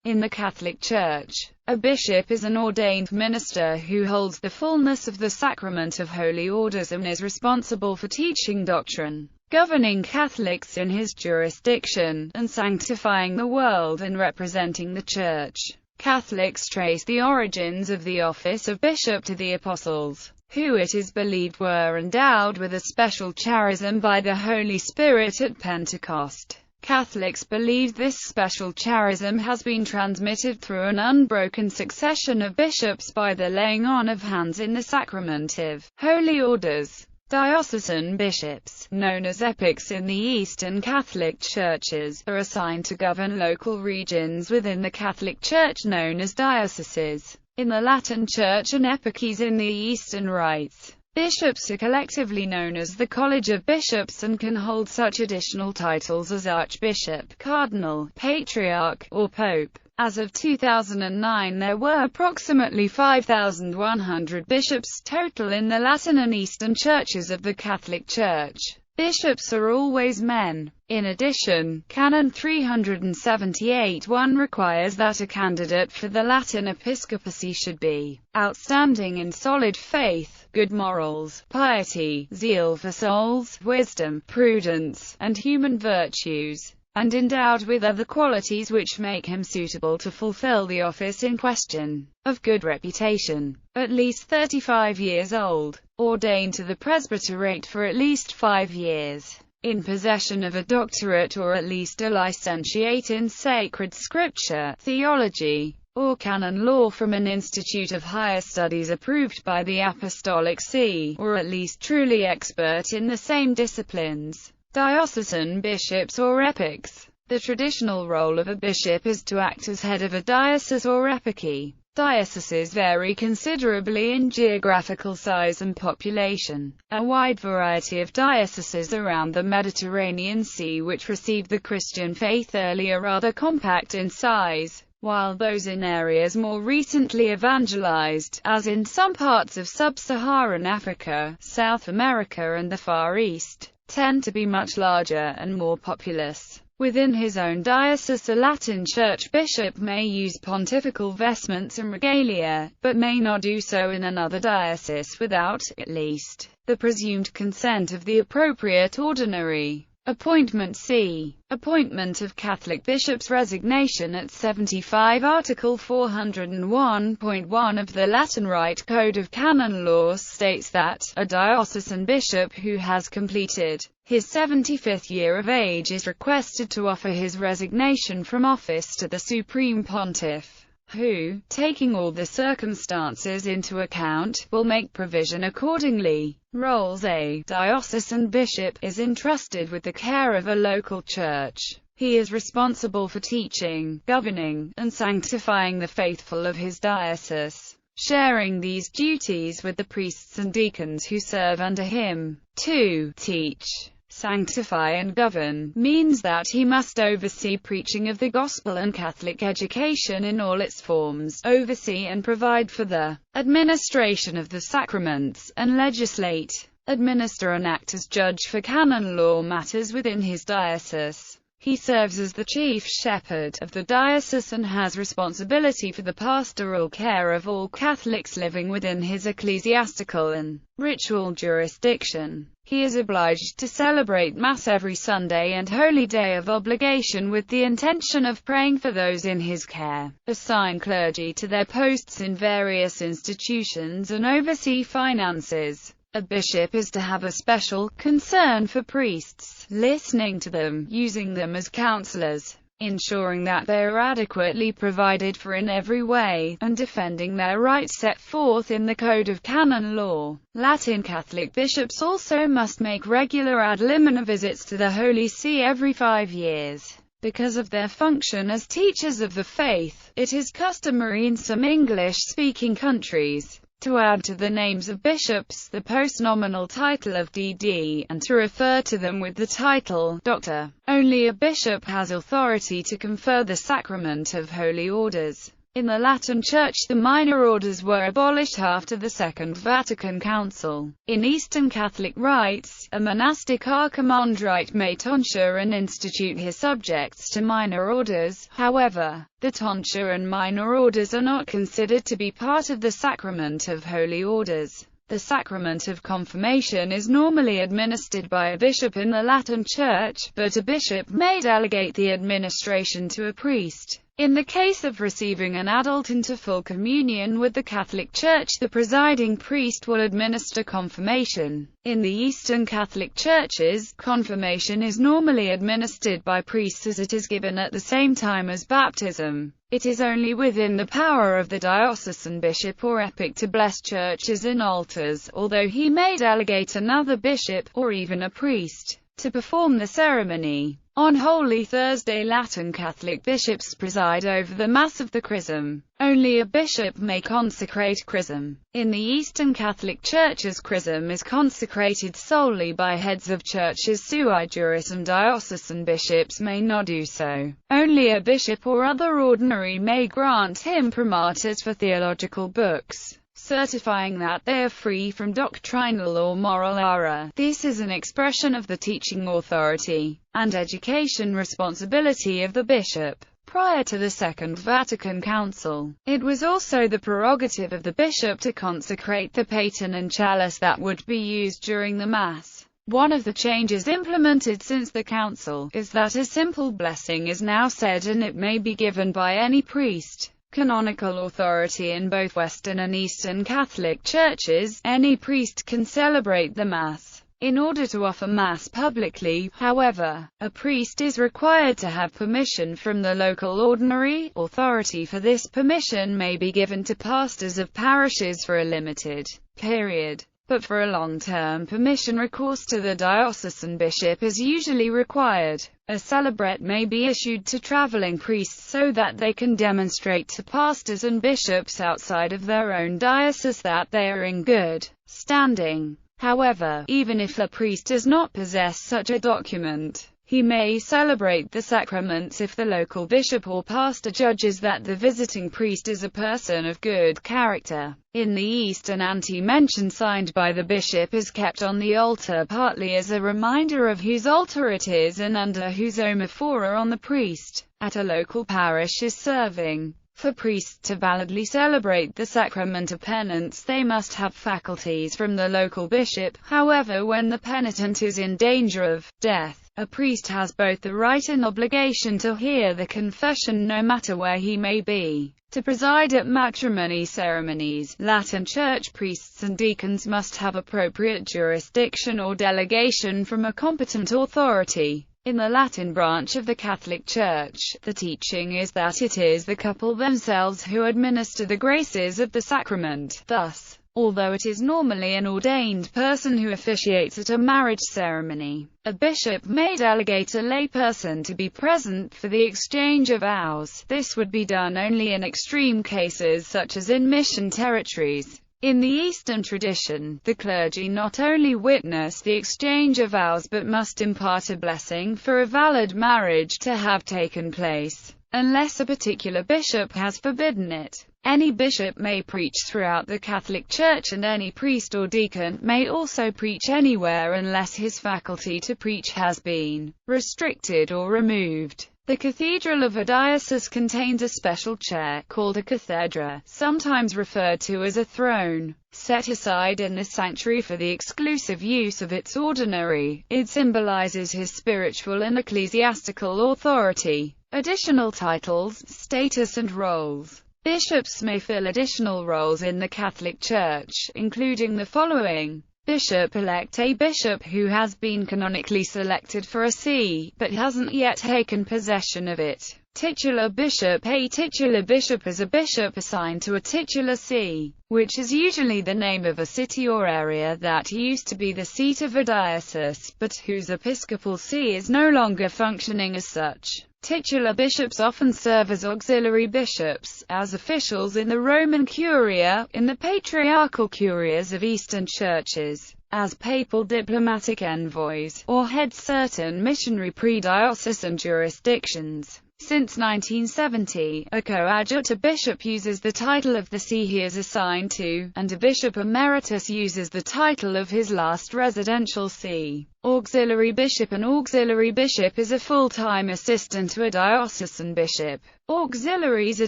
In the Catholic Church, a bishop is an ordained minister who holds the fullness of the sacrament of holy orders and is responsible for teaching doctrine, governing Catholics in his jurisdiction, and sanctifying the world and representing the Church. Catholics trace the origins of the office of bishop to the apostles, who it is believed were endowed with a special charism by the Holy Spirit at Pentecost. Catholics believe this special charism has been transmitted through an unbroken succession of bishops by the laying on of hands in the sacrament of holy orders. Diocesan bishops, known as epics in the Eastern Catholic churches, are assigned to govern local regions within the Catholic Church known as dioceses. In the Latin Church, an epices in the Eastern rites. Bishops are collectively known as the College of Bishops and can hold such additional titles as Archbishop, Cardinal, Patriarch, or Pope. As of 2009, there were approximately 5,100 bishops total in the Latin and Eastern churches of the Catholic Church. Bishops are always men. In addition, Canon 378(1) requires that a candidate for the Latin episcopacy should be outstanding in solid faith, good morals, piety, zeal for souls, wisdom, prudence, and human virtues, and endowed with other qualities which make him suitable to fulfill the office in question, of good reputation, at least 35 years old, ordained to the presbyterate for at least 5 years, in possession of a doctorate or at least a licentiate in sacred scripture, theology, or canon law from an institute of higher studies approved by the Apostolic See, or at least truly expert in the same disciplines. Diocesan bishops or epics. The traditional role of a bishop is to act as head of a diocese or eparchy. Dioceses vary considerably in geographical size and population. A wide variety of dioceses around the Mediterranean Sea which received the Christian faith early are rather compact in size, while those in areas more recently evangelized, as in some parts of sub-Saharan Africa, South America and the Far East, tend to be much larger and more populous. Within his own diocese, a Latin Church bishop may use pontifical vestments and regalia, but may not do so in another diocese without, at least, the presumed consent of the appropriate ordinary. Appointment c. Appointment of Catholic bishops. Resignation at 75. Article 401.1 of the Latin Rite Code of Canon Law states that a diocesan bishop who has completed his 75th year of age is requested to offer his resignation from office to the Supreme Pontiff, who, taking all the circumstances into account, will make provision accordingly. Roles. A diocesan bishop is entrusted with the care of a local church. He is responsible for teaching, governing, and sanctifying the faithful of his diocese, sharing these duties with the priests and deacons who serve under him. 2. Teach, sanctify and govern means that he must oversee preaching of the gospel and Catholic education in all its forms, oversee and provide for the administration of the sacraments, and legislate, administer and act as judge for canon law matters within his diocese. He serves as the chief shepherd of the diocese and has responsibility for the pastoral care of all Catholics living within his ecclesiastical and ritual jurisdiction. He is obliged to celebrate Mass every Sunday and holy day of obligation with the intention of praying for those in his care, assign clergy to their posts in various institutions and oversee finances. A bishop is to have a special concern for priests, listening to them, using them as counselors, ensuring that they are adequately provided for in every way, and defending their rights set forth in the Code of Canon Law. Latin Catholic bishops also must make regular ad limina visits to the Holy See every 5 years. Because of their function as teachers of the faith, it is customary in some English-speaking countries to add to the names of bishops the postnominal title of D.D., and to refer to them with the title Doctor. Only a bishop has authority to confer the sacrament of holy orders. In the Latin Church, the minor orders were abolished after the Second Vatican Council. In Eastern Catholic rites, a monastic archimandrite may tonsure and institute his subjects to minor orders. However, the tonsure and minor orders are not considered to be part of the sacrament of holy orders. The sacrament of confirmation is normally administered by a bishop in the Latin Church, but a bishop may delegate the administration to a priest. In the case of receiving an adult into full communion with the Catholic Church, the presiding priest will administer confirmation. In the Eastern Catholic Churches, confirmation is normally administered by priests as it is given at the same time as baptism. It is only within the power of the diocesan bishop or epic to bless churches and altars, although he may delegate another bishop, or even a priest, to perform the ceremony. On Holy Thursday, Latin Catholic bishops preside over the Mass of the Chrism. Only a bishop may consecrate Chrism. In the Eastern Catholic Churches, Chrism is consecrated solely by heads of churches sui juris, and diocesan bishops may not do so. Only a bishop or other ordinary may grant imprimaturs for theological books, certifying that they are free from doctrinal or moral error. This is an expression of the teaching authority and education responsibility of the bishop. Prior to the Second Vatican Council, it was also the prerogative of the bishop to consecrate the paten and chalice that would be used during the Mass. One of the changes implemented since the Council is that a simple blessing is now said, and it may be given by any priest. Canonical authority in both Western and Eastern Catholic churches, any priest can celebrate the Mass. In order to offer Mass publicly, however, a priest is required to have permission from the local ordinary. Authority for this permission may be given to pastors of parishes for a limited period, but for a long-term permission, recourse to the diocesan bishop is usually required. A celebrate may be issued to traveling priests so that they can demonstrate to pastors and bishops outside of their own diocese that they are in good standing. However, even if a priest does not possess such a document, he may celebrate the sacraments if the local bishop or pastor judges that the visiting priest is a person of good character. In the East, an ante-mention signed by the bishop is kept on the altar, partly as a reminder of whose altar it is and under whose omophora on the priest at a local parish is serving. For priests to validly celebrate the sacrament of penance, they must have faculties from the local bishop. However, when the penitent is in danger of death, a priest has both the right and obligation to hear the confession no matter where he may be. To preside at matrimony ceremonies, Latin Church priests and deacons must have appropriate jurisdiction or delegation from a competent authority. In the Latin branch of the Catholic Church, the teaching is that it is the couple themselves who administer the graces of the sacrament. Thus, although it is normally an ordained person who officiates at a marriage ceremony, a bishop may delegate a lay person to be present for the exchange of vows. This would be done only in extreme cases such as in mission territories. In the Eastern tradition, the clergy not only witness the exchange of vows but must impart a blessing for a valid marriage to have taken place, unless a particular bishop has forbidden it. Any bishop may preach throughout the Catholic Church, and any priest or deacon may also preach anywhere unless his faculty to preach has been restricted or removed. The cathedral of a diocese contains a special chair, called a cathedra, sometimes referred to as a throne, set aside in the sanctuary for the exclusive use of its ordinary. It symbolizes his spiritual and ecclesiastical authority. Additional titles, status and roles. Bishops may fill additional roles in the Catholic Church, including the following. Bishop-elect: a bishop who has been canonically selected for a see, but hasn't yet taken possession of it. Titular bishop: a titular bishop is a bishop assigned to a titular see, which is usually the name of a city or area that used to be the seat of a diocese, but whose episcopal see is no longer functioning as such. Titular bishops often serve as auxiliary bishops, as officials in the Roman Curia, in the patriarchal curias of Eastern churches, as papal diplomatic envoys, or head certain missionary pre-diocesan jurisdictions. Since 1970, a coadjutor bishop uses the title of the see he is assigned to, and a bishop emeritus uses the title of his last residential see. Auxiliary bishop. An auxiliary bishop is a full-time assistant to a diocesan bishop. Auxiliaries are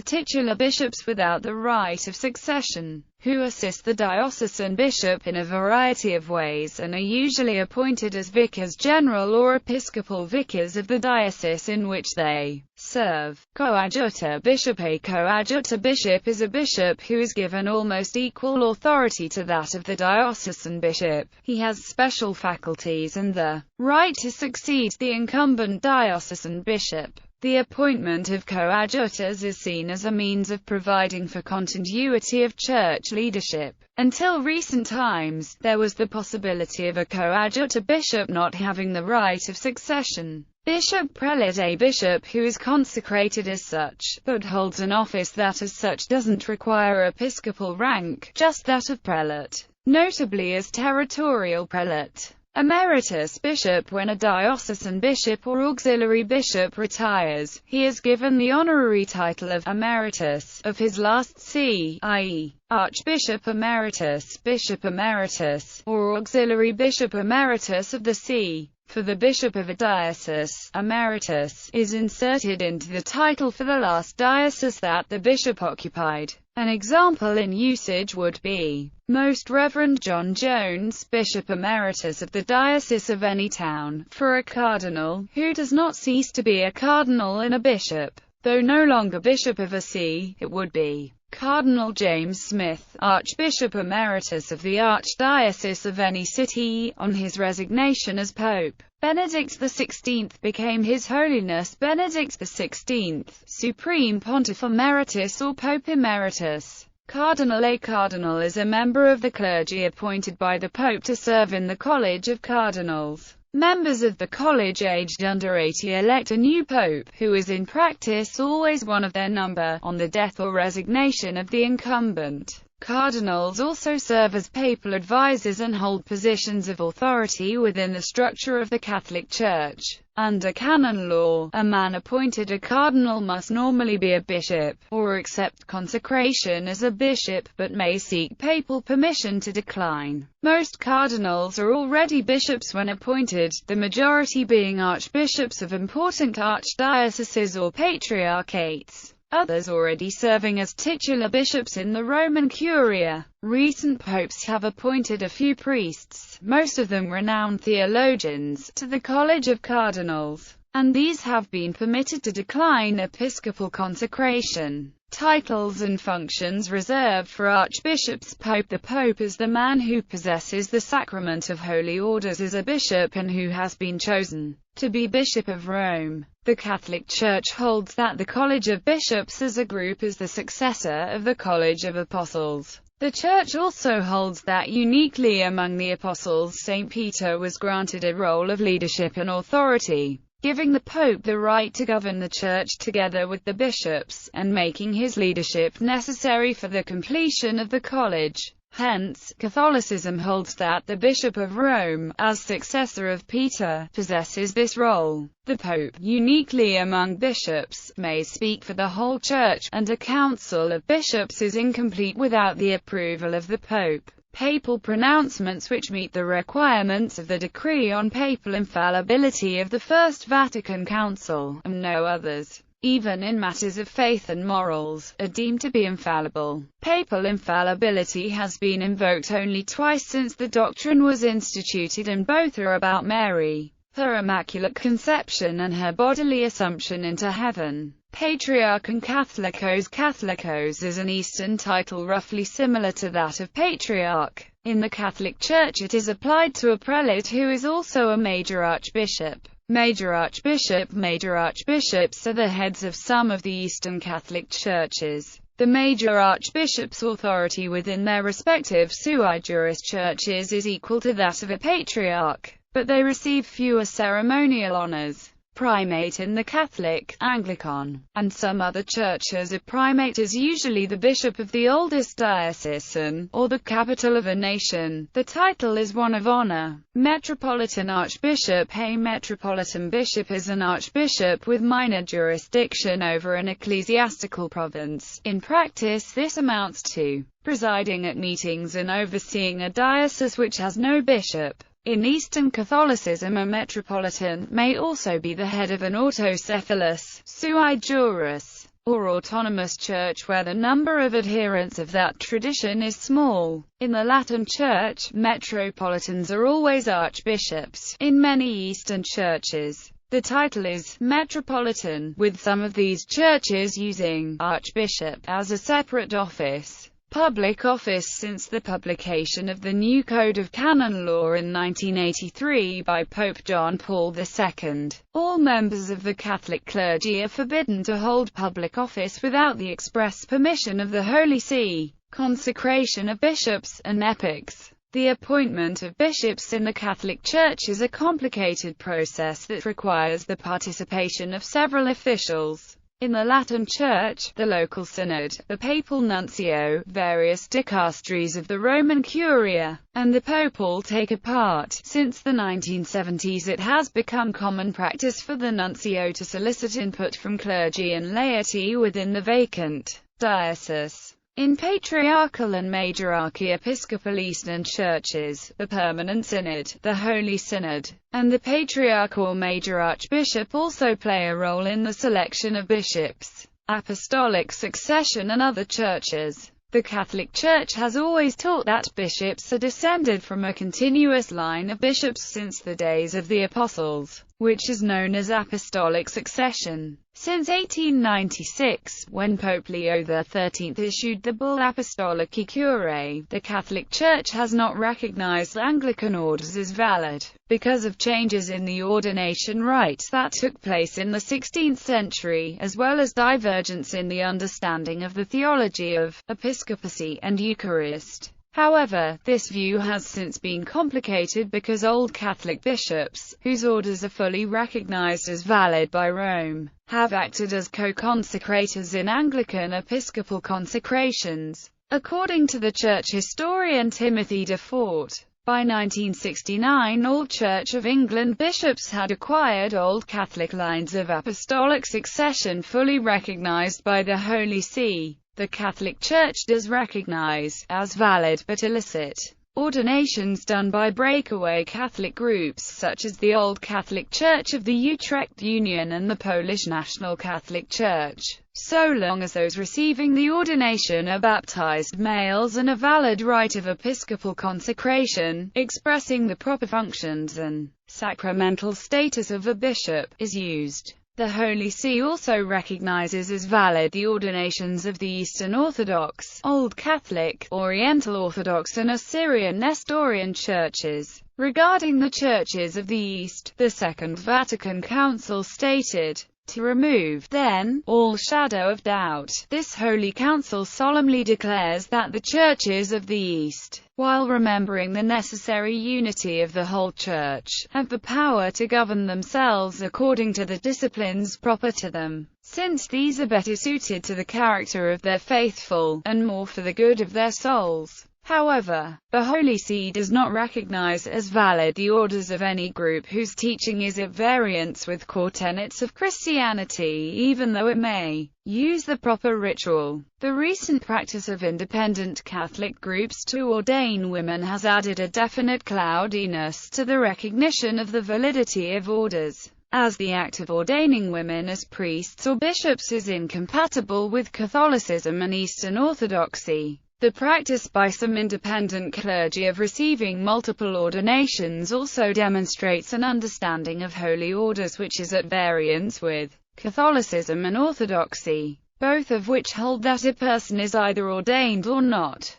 titular bishops without the right of succession, who assist the diocesan bishop in a variety of ways and are usually appointed as vicars general or episcopal vicars of the diocese in which they serve. Coadjutor bishop. A coadjutor bishop is a bishop who is given almost equal authority to that of the diocesan bishop. He has special faculties and the right to succeed the incumbent diocesan bishop. The appointment of coadjutors is seen as a means of providing for continuity of church leadership. Until recent times, there was the possibility of a coadjutor bishop not having the right of succession. Bishop prelate. A bishop who is consecrated as such, but holds an office that as such doesn't require episcopal rank, just that of prelate, notably as territorial prelate. Emeritus bishop. When a diocesan bishop or auxiliary bishop retires, he is given the honorary title of emeritus of his last see, i.e., archbishop emeritus, bishop emeritus, or auxiliary bishop emeritus of the see. For the bishop of a diocese, emeritus is inserted into the title for the last diocese that the bishop occupied. An example in usage would be, Most Reverend John Jones, Bishop Emeritus of the Diocese of any town. For a cardinal, who does not cease to be a cardinal and a bishop, though no longer bishop of a see, it would be Cardinal James Smith, Archbishop Emeritus of the Archdiocese of any city. On his resignation as Pope, Benedict XVI became His Holiness Benedict XVI, Supreme Pontiff Emeritus or Pope Emeritus. Cardinal. A cardinal is a member of the clergy appointed by the Pope to serve in the College of Cardinals. Members of the college aged under 80 elect a new pope, who is in practice always one of their number, on the death or resignation of the incumbent. Cardinals also serve as papal advisors and hold positions of authority within the structure of the Catholic Church. Under canon law, a man appointed a cardinal must normally be a bishop, or accept consecration as a bishop, but may seek papal permission to decline. Most cardinals are already bishops when appointed, the majority being archbishops of important archdioceses or patriarchates. Others already serving as titular bishops in the Roman Curia. Recent popes have appointed a few priests, most of them renowned theologians, to the College of Cardinals, and these have been permitted to decline episcopal consecration. Titles and functions reserved for archbishops. Pope. The Pope is the man who possesses the sacrament of holy orders as a bishop and who has been chosen to be Bishop of Rome. The Catholic Church holds that the College of Bishops as a group is the successor of the College of Apostles. The Church also holds that uniquely among the apostles St. Peter was granted a role of leadership and authority, giving the Pope the right to govern the Church together with the bishops, and making his leadership necessary for the completion of the college. Hence, Catholicism holds that the Bishop of Rome, as successor of Peter, possesses this role. The Pope, uniquely among bishops, may speak for the whole Church, and a council of bishops is incomplete without the approval of the Pope. Papal pronouncements which meet the requirements of the decree on papal infallibility of the First Vatican Council, and no others, even in matters of faith and morals, are deemed to be infallible. Papal infallibility has been invoked only twice since the doctrine was instituted, and both are about Mary, her Immaculate Conception and her bodily assumption into heaven. Patriarch and Catholicos. Catholicos is an Eastern title roughly similar to that of Patriarch. In the Catholic Church it is applied to a prelate who is also a major archbishop. Major archbishop. Major archbishops are the heads of some of the Eastern Catholic churches. The major archbishop's authority within their respective sui juris churches is equal to that of a patriarch, but they receive fewer ceremonial honors. primate in the Catholic, Anglican, and some other churches. A primate is usually the bishop of the oldest diocesan, or the capital of a nation. The title is one of honor. Metropolitan Archbishop. A metropolitan bishop is an archbishop with minor jurisdiction over an ecclesiastical province. In practice, this amounts to presiding at meetings and overseeing a diocese which has no bishop. In Eastern Catholicism, a metropolitan may also be the head of an autocephalous, sui juris, or autonomous church where the number of adherents of that tradition is small. In the Latin Church, metropolitans are always archbishops. In many Eastern churches, the title is metropolitan, with some of these churches using archbishop as a separate office. Public office. Since the publication of the new Code of Canon Law in 1983 by Pope John Paul II, all members of the Catholic clergy are forbidden to hold public office without the express permission of the Holy See. Consecration of bishops and epics. The appointment of bishops in the Catholic Church is a complicated process that requires the participation of several officials. In the Latin Church, the local synod, the papal nuncio, various dicasteries of the Roman Curia, and the Pope all take a part. Since the 1970s it has become common practice for the nuncio to solicit input from clergy and laity within the vacant diocese. In Patriarchal and Major Archiepiscopal Eastern Churches, the Permanent Synod, the Holy Synod, and the Patriarch or Major Archbishop also play a role in the selection of bishops. Apostolic succession. And other churches. The Catholic Church has always taught that bishops are descended from a continuous line of bishops since the days of the Apostles, which is known as apostolic succession. Since 1896, when Pope Leo XIII issued the bull Apostolici Curiae, the Catholic Church has not recognized Anglican orders as valid, because of changes in the ordination rites that took place in the 16th century, as well as divergence in the understanding of the theology of episcopacy and Eucharist. However, this view has since been complicated because Old Catholic bishops, whose orders are fully recognized as valid by Rome, have acted as co-consecrators in Anglican episcopal consecrations. According to the church historian Timothy de Fort, by 1969 all Church of England bishops had acquired Old Catholic lines of apostolic succession fully recognized by the Holy See. The Catholic Church does recognize, as valid but illicit, ordinations done by breakaway Catholic groups such as the Old Catholic Church of the Utrecht Union and the Polish National Catholic Church, so long as those receiving the ordination are baptized males and a valid rite of episcopal consecration, expressing the proper functions and sacramental status of a bishop, is used. The Holy See also recognizes as valid the ordinations of the Eastern Orthodox, Old Catholic, Oriental Orthodox and Assyrian Nestorian churches. Regarding the churches of the East, the Second Vatican Council stated, "To remove, then, all shadow of doubt, this Holy Council solemnly declares that the churches of the East, while remembering the necessary unity of the whole Church, have the power to govern themselves according to the disciplines proper to them, since these are better suited to the character of their faithful, and more for the good of their souls." However, the Holy See does not recognize as valid the orders of any group whose teaching is at variance with core tenets of Christianity, even though it may use the proper ritual. The recent practice of independent Catholic groups to ordain women has added a definite cloudiness to the recognition of the validity of orders, as the act of ordaining women as priests or bishops is incompatible with Catholicism and Eastern Orthodoxy. The practice by some independent clergy of receiving multiple ordinations also demonstrates an understanding of holy orders which is at variance with Catholicism and Orthodoxy, both of which hold that a person is either ordained or not.